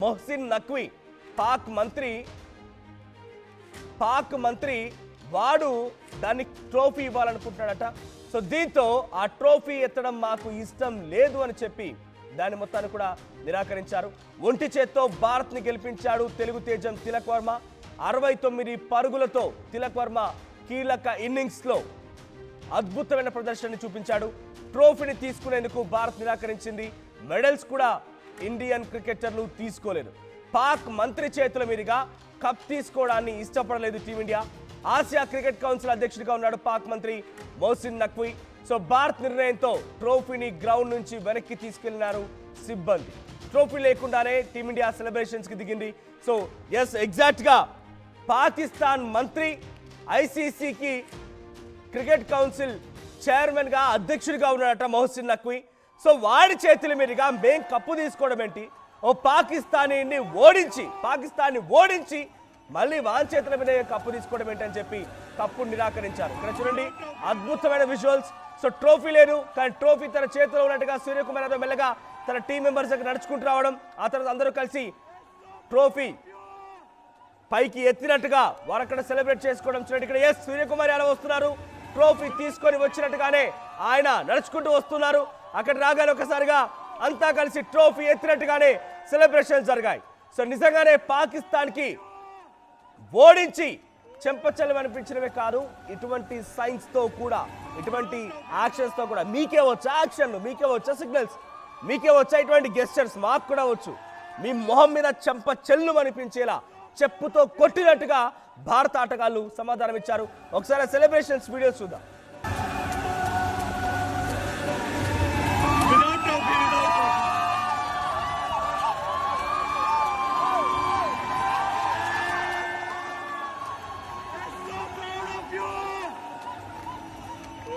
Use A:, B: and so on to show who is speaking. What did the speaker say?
A: మొహసిన్ నఖ్వీ పాక్ మంత్రి వాడు దాన్ని ట్రోఫీ ఇవ్వాలనుకుంటున్నాడట. సో దీంతో ఆ ట్రోఫీ ఎత్తడం మాకు ఇష్టం లేదు అని చెప్పి దాని మొత్తాన్ని కూడా నిరాకరించారు. ఒంటి చేత్తో భారత్ ని గెలిపించాడు తెలుగు తేజం తిలక్ వర్మ. 69 పరుగులతో తిలక్ వర్మ కీలక ఇన్నింగ్స్ లో అద్భుతమైన ప్రదర్శనని చూపించాడు. ట్రోఫీని తీసుకునేందుకు భారత్ నిరాకరించింది. మెడల్స్ కూడా ఇండియన్ క్రికెటర్లు తీసుకోలేదు. పాక్ మంత్రి చేతుల మీదుగా కప్ తీసుకోవడాన్ని ఇష్టపడలేదు టీమిండియా. ఆసియా క్రికెట్ కౌన్సిల్ అధ్యక్షుడిగా ఉన్నాడు పాక్ మంత్రి మొహసిన్ నఖ్వీ. సో భారత్ నిర్ణయంతో ట్రోఫీని గ్రౌండ్ నుంచి వెనక్కి తీసుకెళ్లినారు సిబ్బంది. ట్రోఫీ లేకుండానే టీమిండియా సెలబ్రేషన్స్ కి దిగింది. సో ఎస్, ఎగ్జాక్ట్ గా పాకిస్తాన్ మంత్రి ఐసీసీకి క్రికెట్ కౌన్సిల్ చైర్మన్ గా అధ్యక్షుడిగా ఉన్నాడట మొహసిన్ నఖ్వీ. సో వాడి చేతుల మీదుగా మేం కప్పు తీసుకోవడం ఏంటి, ఓ పాకిస్తానీ ఓడించి మళ్ళీ వాళ్ళ చేతుల మీద కప్పు తీసుకోవడం ఏంటని చెప్పి కప్పు నిరాకరించారు. ఇక్కడ చూడండి అద్భుతమైన విజువల్స్. సో ట్రోఫీ లేదు, కానీ ట్రోఫీ తన చేతిలో ఉన్నట్టుగా సూర్యకుమార్ యాదవ్ మెల్లగా తన టీం మెంబర్స్ దగ్గర నడుచుకుంటూ రావడం, ఆ తర్వాత అందరూ కలిసి ట్రోఫీ పైకి ఎత్తినట్టుగా వారు అక్కడ సెలబ్రేట్ చేసుకోవడం చూడండి. ఇక్కడ ఎస్, సూర్యకుమార్ యాదవ్ వస్తున్నారు, ట్రోఫీ తీసుకొని వచ్చినట్టుగానే ఆయన నడుచుకుంటూ వస్తున్నారు. అక్కడ రాగానే ఒకసారిగా అంతా కలిసి ట్రోఫీ ఎత్తినట్టుగానే సెలబ్రేషన్స్ జరిగాయి. సో నిజంగానే పాకిస్తాన్ కి ఓడించి చెంపచెల్లం అనిపించడమే కాదు, ఇటువంటి సైన్స్ తో కూడా, ఇటువంటి యాక్షన్స్ తో కూడా, మీకే వచ్చా యాక్షన్లు, మీకే వచ్చా సిగ్నల్స్, మీకే వచ్చా ఇటువంటి గెస్చర్స్, మాకు కూడా వచ్చు. మీ మొహం మీద చెంపచెల్లు అనిపించేలా చెప్పుతో కొట్టినట్టుగా భారత ఆటగాళ్లు సమాధానం ఇచ్చారు. ఒకసారి సెలబ్రేషన్స్ వీడియోస్ చూద్దాం.